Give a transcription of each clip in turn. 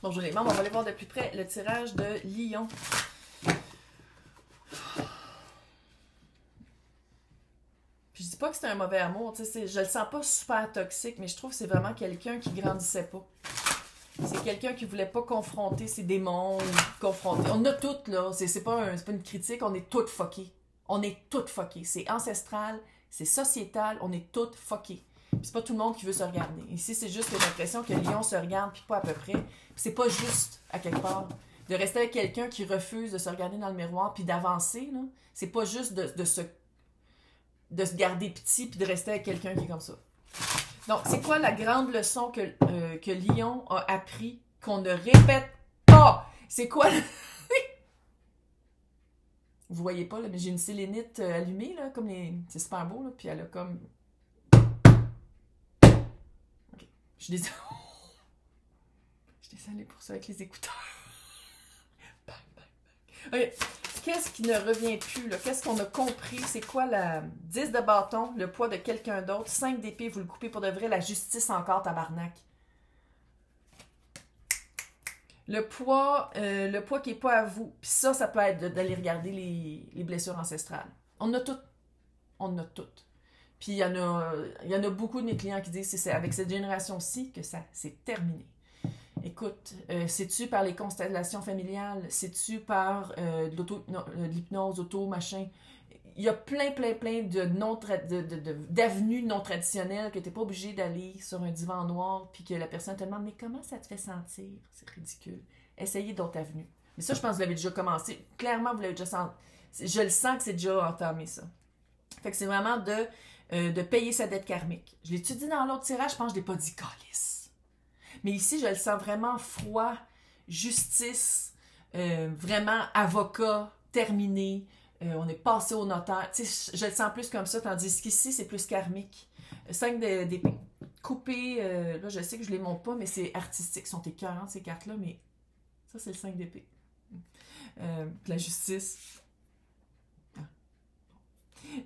Bonjour les membres, on va aller voir de plus près le tirage de Lion. Puis je dis pas que c'est un mauvais amour, tu sais, je le sens pas super toxique, mais je trouve que c'est vraiment quelqu'un qui grandissait pas. C'est quelqu'un qui voulait pas confronter ses démons, confronter. On a toutes, là, c'est pas une critique, on est toutes fuckées. On est toutes fuckées. C'est ancestral, c'est sociétal, on est toutes fuckées. Puis c'est pas tout le monde qui veut se regarder. Ici, c'est juste l'impression que Lion se regarde, puis pas à peu près. Puis c'est pas juste, à quelque part, de rester avec quelqu'un qui refuse de se regarder dans le miroir, puis d'avancer, là. C'est pas juste de se garder petit, puis de rester avec quelqu'un qui est comme ça. Donc, c'est quoi la grande leçon que Lion a appris, qu'on ne répète pas? C'est quoi le... Vous voyez pas, là, mais j'ai une sélénite allumée, là, comme les... C'est super beau, là, puis elle a comme... Ok, je suis désolée. Je suis désolée pour ça avec les écouteurs. Bang, bang, bang. Ok, qu'est-ce qui ne revient plus, là? Qu'est-ce qu'on a compris? C'est quoi la 10 de bâton, le poids de quelqu'un d'autre, 5 d'épée, vous le coupez pour de vrai, la justice encore, tabarnak. Le poids qui n'est pas à vous. Puis ça peut être d'aller regarder les blessures ancestrales. On a toutes. On a toutes. Puis il y en a beaucoup de mes clients qui disent que c'est avec cette génération-ci que ça c'est terminé. Écoute, c'est-tu par les constellations familiales? C'est-tu par de l'hypnose, machin? Il y a plein d'avenues non traditionnelles que tu n'es pas obligé d'aller sur un divan noir puis que la personne te demande « Mais comment ça te fait sentir? » C'est ridicule. Essayez d'autres avenues. Mais ça, je pense que vous l'avez déjà commencé. Clairement, vous l'avez déjà senti. Je le sens que c'est déjà entamé, ça. Fait que c'est vraiment de payer sa dette karmique. Je l'ai-tu dit dans l'autre tirage? Je pense que je ne l'ai pas dit, calice. Mais ici, je le sens vraiment froid, justice, vraiment avocat, terminé. On est passé au notaire. Tu sais, je le sens plus comme ça, tandis qu'ici, c'est plus karmique. 5 d'épée. Coupé, là, je sais que je ne les montre pas, mais c'est artistique. Ils sont écœurantes, ces cartes-là, mais ça, c'est le 5 d'épée. La justice.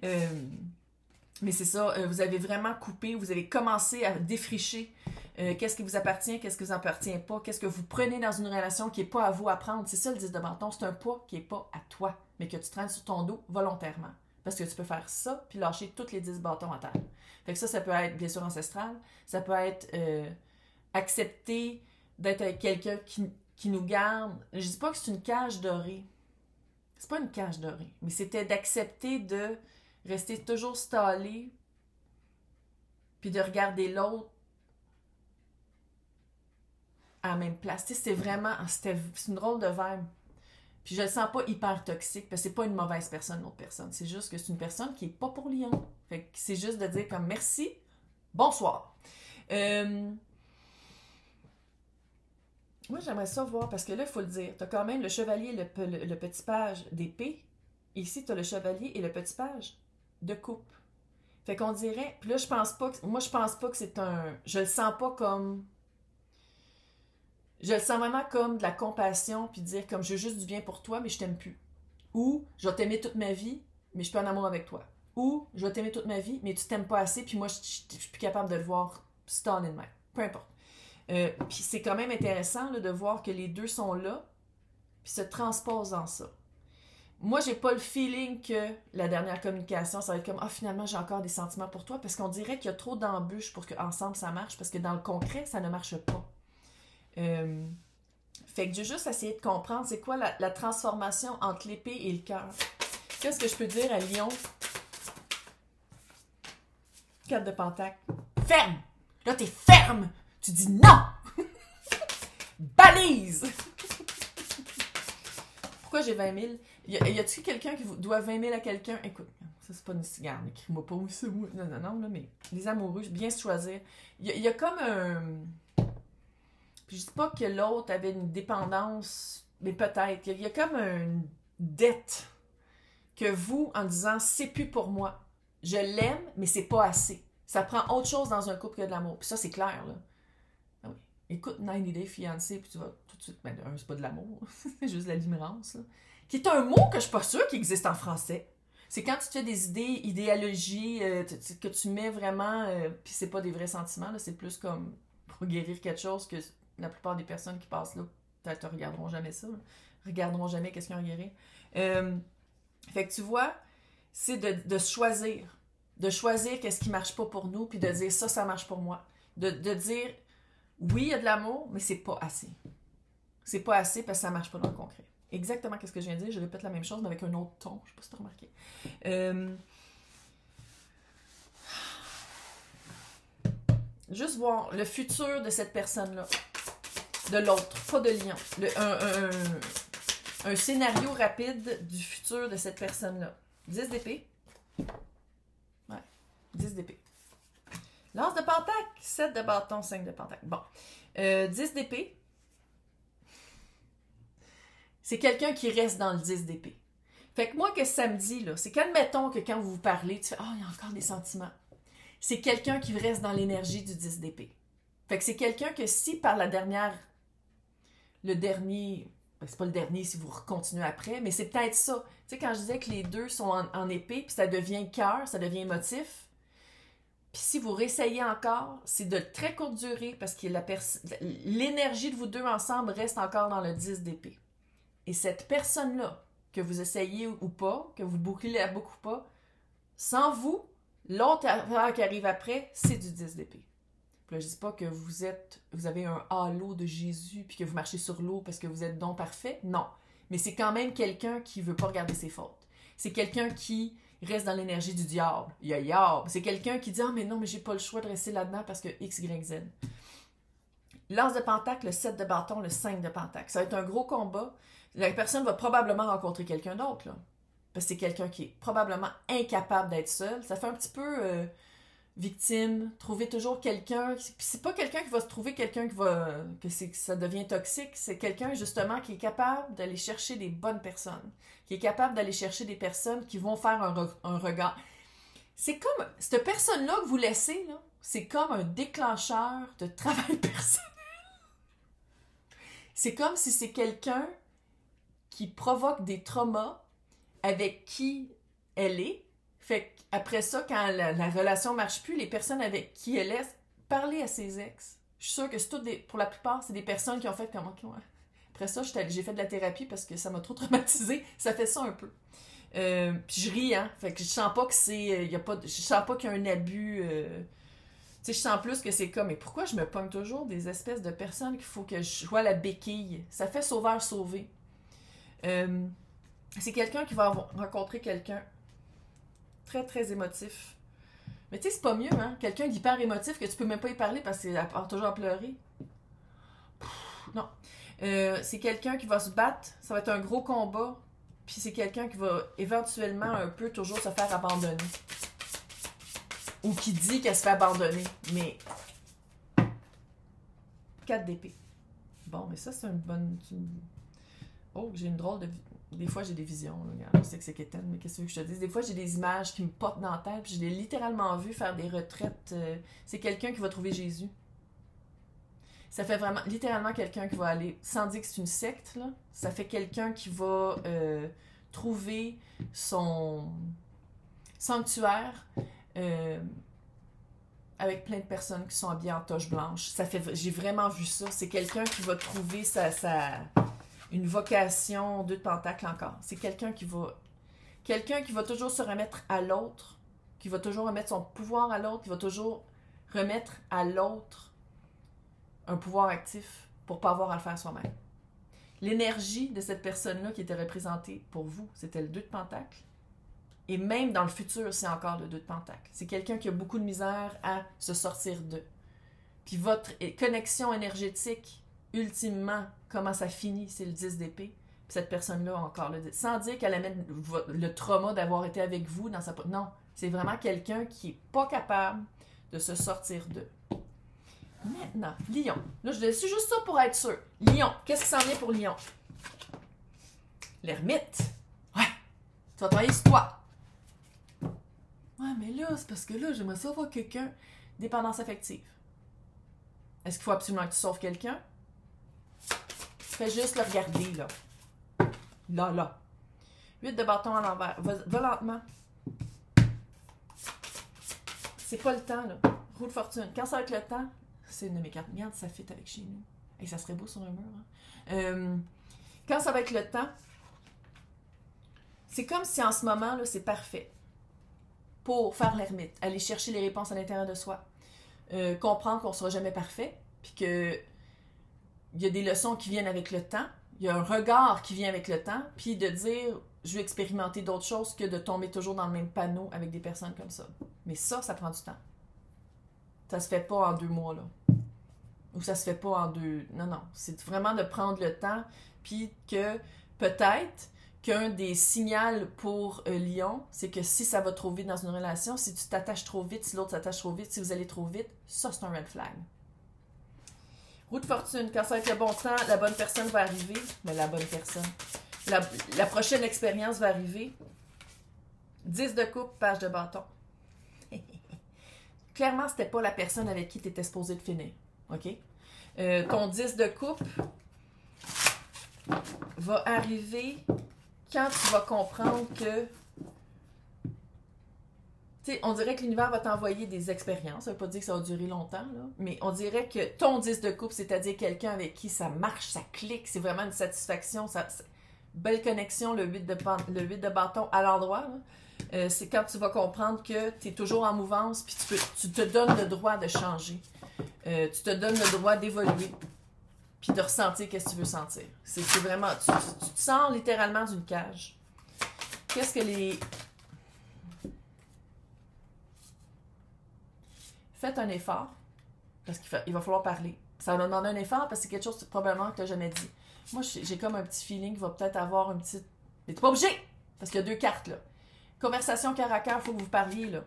Mais c'est ça, vous avez vraiment coupé, vous avez commencé à défricher qu'est-ce qui vous appartient, qu'est-ce qui vous appartient pas, qu'est-ce que vous prenez dans une relation qui n'est pas à vous à prendre. C'est ça le 10 de bâton, c'est un poids qui n'est pas à toi, mais que tu traînes sur ton dos volontairement. Parce que tu peux faire ça, puis lâcher tous les 10 bâtons à terre. Fait que ça peut être blessure ancestrale, ça peut être accepter d'être avec quelqu'un qui nous garde. Je dis pas que c'est une cage dorée. C'est pas une cage dorée, mais c'était d'accepter de rester toujours stallé, puis de regarder l'autre à la même place. Tu sais, c'est une drôle de vibe. Puis je le sens pas hyper toxique, parce que c'est pas une mauvaise personne, l'autre personne. C'est juste que c'est une personne qui est pas pour Lion. Fait que c'est juste de dire comme merci, bonsoir. Moi, j'aimerais ça voir, parce que là, il faut le dire, t'as quand même le chevalier et le petit page d'épée. Ici, t'as le chevalier et le petit page de coupe. Fait qu'on dirait... Puis là, je pense pas que c'est un... Je le sens pas comme... Je le sens vraiment comme de la compassion, puis dire comme je veux juste du bien pour toi, mais je t'aime plus. Ou je vais t'aimer toute ma vie, mais je suis pas en amour avec toi. Ou je vais t'aimer toute ma vie, mais tu t'aimes pas assez, puis moi, je suis plus capable de le voir stall in même. Peu importe. Puis c'est quand même intéressant là, de voir que les deux sont là, puis se transposent en ça. Moi, j'ai pas le feeling que la dernière communication, ça va être comme « Ah, finalement, j'ai encore des sentiments pour toi », parce qu'on dirait qu'il y a trop d'embûches pour qu'ensemble ça marche, parce que dans le concret, ça ne marche pas. Fait que j'ai juste essayé de comprendre c'est quoi la transformation entre l'épée et le cœur. Qu'est-ce que je peux dire à Lion? 4 de pentacle. Ferme! Là, t'es ferme! Tu dis non! Balise! Pourquoi j'ai 20 000? Y a-t-il quelqu'un qui doit 20 000 à quelqu'un? Écoute, ça c'est pas une cigare, écris-moi pas, oui, c'est moi. Non, là, mais les amoureux, bien se choisir. Il y a comme un... Puis je dis pas que l'autre avait une dépendance, mais peut-être. Il y a comme une dette que vous, en disant c'est plus pour moi. Je l'aime, mais c'est pas assez. Ça prend autre chose dans un couple que de l'amour. Puis ça, c'est clair, là. Ah oui. Écoute 90 Day Fiancé, puis tu vas tout de suite. Ben, c'est pas de l'amour, c'est juste de la limerence, là. Qui est un mot que je suis pas sûre qu'il existe en français. C'est quand tu te fais des idéologies, que tu mets vraiment. Puis c'est pas des vrais sentiments, là. C'est plus comme pour guérir quelque chose que la plupart des personnes qui passent là, peut-être ne regarderont jamais ça. Là. Regarderont jamais qu'est-ce qu'ils ont guéri. Fait que tu vois, c'est de choisir. De choisir qu'est-ce qui marche pas pour nous, puis de dire ça marche pour moi. De dire, oui, il y a de l'amour, mais c'est pas assez. C'est pas assez parce que ça marche pas dans le concret. Exactement ce que je viens de dire, je répète la même chose, mais avec un autre ton. Je sais pas si tu as remarqué. Juste voir le futur de cette personne-là. De l'autre, pas de lion. Un scénario rapide du futur de cette personne-là. 10 d'épée. Ouais, 10 d'épée. Lance de pentacle, 7 de bâton, 5 de pentacle. Bon. 10 d'épée. C'est quelqu'un qui reste dans le 10 d'épée. Fait que moi, qu'est-ce que ça me dit, là? C'est qu'admettons que quand vous vous parlez, tu fais « Ah, il y a encore des sentiments. » C'est quelqu'un qui reste dans l'énergie du 10 d'épée. Fait que c'est quelqu'un que si par le dernier, c'est pas le dernier si vous continuez après, mais c'est peut-être ça. Tu sais, quand je disais que les deux sont en épée, puis ça devient cœur, ça devient émotif, puis si vous réessayez encore, c'est de très courte durée, parce que l'énergie de vous deux ensemble reste encore dans le 10 d'épée. Et cette personne-là, que vous essayez ou pas, que vous bouclez la boucle ou pas, sans vous, l'autre affaire qui arrive après, c'est du 10 d'épée. Puis là, je dis pas que vous avez un halo de Jésus puis que vous marchez sur l'eau parce que vous êtes donc parfait. Non. Mais c'est quand même quelqu'un qui veut pas regarder ses fautes. C'est quelqu'un qui reste dans l'énergie du diable. C'est quelqu'un qui dit « Ah, mais non, mais j'ai pas le choix de rester là-dedans parce que X, Y, Z. » L'as de pentacle, le 7 de bâton, le 5 de pentacle. Ça va être un gros combat. La personne va probablement rencontrer quelqu'un d'autre, là. Parce que c'est quelqu'un qui est probablement incapable d'être seul. Ça fait un petit peu victime, trouver toujours quelqu'un. Puis c'est pas quelqu'un qui va se trouver quelqu'un que ça devient toxique. C'est quelqu'un, justement, qui est capable d'aller chercher des bonnes personnes. Qui est capable d'aller chercher des personnes qui vont faire un regard. C'est comme, cette personne-là que vous laissez, là, c'est comme un déclencheur de travail personnel. C'est comme si c'est quelqu'un qui provoque des traumas avec qui elle est. Fait qu'après ça, quand la relation marche plus, les personnes avec qui elle est, parler à ses ex. Je suis sûre que pour la plupart, c'est des personnes qui ont fait comme... Okay, ouais. Après ça, j'ai fait de la thérapie parce que ça m'a trop traumatisée. Ça fait ça un peu. Puis je ris, hein. Fait que je sens pas que c'est... je sens pas qu'il y a un abus... Tu sais, je sens plus que c'est comme... Mais pourquoi je me pogne toujours des espèces de personnes qu'il faut que je sois la béquille? Ça fait sauveur-sauvé. C'est quelqu'un qui va rencontrer quelqu'un très, très émotif. Mais tu sais, c'est pas mieux, hein? Quelqu'un d'hyper émotif que tu peux même pas y parler parce qu'il part toujours à pleurer. Non. C'est quelqu'un qui va se battre. Ça va être un gros combat. Puis c'est quelqu'un qui va éventuellement un peu toujours se faire abandonner. Ou qui dit qu'elle se fait abandonner. Mais 4 d'épée. Bon, mais ça, c'est une bonne... Oh, j'ai une drôle de... Des fois, j'ai des visions. Là. Je sais que c'est quétaine, mais qu'est-ce que je te dis? Des fois, j'ai des images qui me popent dans la tête, puis je l'ai littéralement vu faire des retraites. C'est quelqu'un qui va trouver Jésus. Ça fait vraiment... Littéralement, quelqu'un qui va aller... Sans dire que c'est une secte, là. Ça fait quelqu'un qui va trouver son sanctuaire avec plein de personnes qui sont habillées en toche blanche. J'ai vraiment vu ça. C'est quelqu'un qui va trouver une vocation, 2 de pentacle encore. C'est quelqu'un qui va toujours se remettre à l'autre, qui va toujours remettre son pouvoir à l'autre, qui va toujours remettre à l'autre un pouvoir actif pour pas avoir à le faire soi-même. L'énergie de cette personne-là qui était représentée pour vous, c'était le 2 de pentacle. Et même dans le futur, c'est encore le 2 de pentacle. C'est quelqu'un qui a beaucoup de misère à se sortir d'eux. Puis votre connexion énergétique, ultimement, comment ça finit, c'est le 10 d'épée. Puis cette personne-là a encore le 10. Sans dire qu'elle amène le trauma d'avoir été avec vous dans sa... Non, c'est vraiment quelqu'un qui n'est pas capable de se sortir d'eux. Maintenant, Lion. Là, je suis juste ça pour être sûr. Lion, qu'est-ce qui s'en vient pour Lion? L'ermite. Ouais, tu vas travailler sur toi. Ouais, mais là, c'est parce que là, j'aimerais savoir quelqu'un. Dépendance affective. Est-ce qu'il faut absolument que tu sauves quelqu'un? Fais juste le regarder, là. Là. 8 de bâton à l'envers. Va lentement. C'est pas le temps, là. Roue de fortune. Quand ça va être le temps, c'est une de mes cartes. Regarde, ça fit avec chez nous. Et ça serait beau sur un mur. Hein? Quand ça va être le temps, c'est comme si en ce moment, là, c'est parfait pour faire l'ermite, aller chercher les réponses à l'intérieur de soi, comprendre qu'on ne sera jamais parfait, puis qu'il y a des leçons qui viennent avec le temps, il y a un regard qui vient avec le temps, puis de dire, je vais expérimenter d'autres choses que de tomber toujours dans le même panneau avec des personnes comme ça. Mais ça prend du temps. Ça se fait pas en 2 mois, là. Ou ça se fait pas en 2... Non. C'est vraiment de prendre le temps, puis que peut-être qu'un des signaux pour Lion, c'est que si ça va trop vite dans une relation, si tu t'attaches trop vite, si l'autre s'attache trop vite, si vous allez trop vite, ça, c'est un red flag. Roue de fortune, quand ça va être le bon temps, la bonne personne va arriver. Mais la bonne personne. La prochaine expérience va arriver. 10 de coupe, page de bâton. Clairement, c'était pas la personne avec qui tu étais supposé de finir. OK? Ton 10 de coupe va arriver quand tu vas comprendre que... Tu sais, on dirait que l'univers va t'envoyer des expériences. Ça veut pas dire que ça va durer longtemps, là. Mais on dirait que ton 10 de coupe, c'est-à-dire quelqu'un avec qui ça marche, ça clique, c'est vraiment une satisfaction, belle connexion, le 8 de bâton à l'endroit, là. C'est quand tu vas comprendre que tu es toujours en mouvance, puis tu te donnes le droit de changer. Tu te donnes le droit d'évoluer, puis de ressentir ce que tu veux sentir. C'est vraiment... Tu te sens littéralement d'une cage. Qu'est-ce que les... Faites un effort, parce qu'il va falloir parler. Ça va demander un effort, parce que c'est quelque chose probablement que tu n'as jamais dit. Moi, j'ai comme un petit feeling qu'il va peut-être avoir une petite... Mais t'es pas obligé! Parce qu'il y a 2 cartes, là. Conversation cœur à cœur, il faut que vous parliez, là.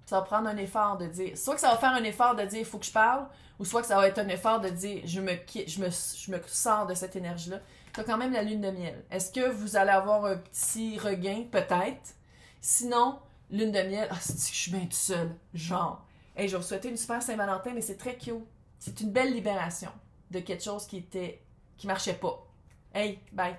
Ça va prendre un effort de dire... Soit que ça va faire un effort de dire « il faut que je parle », ou soit que ça va être un effort de dire « je me sors de cette énergie-là ». Tu as quand même la lune de miel. Est-ce que vous allez avoir un petit regain? Peut-être. Sinon, lune de miel, c'est que je suis bien tout seul. Genre. Hey, je vais vous souhaiter une super Saint-Valentin, mais c'est très cute. C'est une belle libération de quelque chose qui marchait pas. Hey, bye!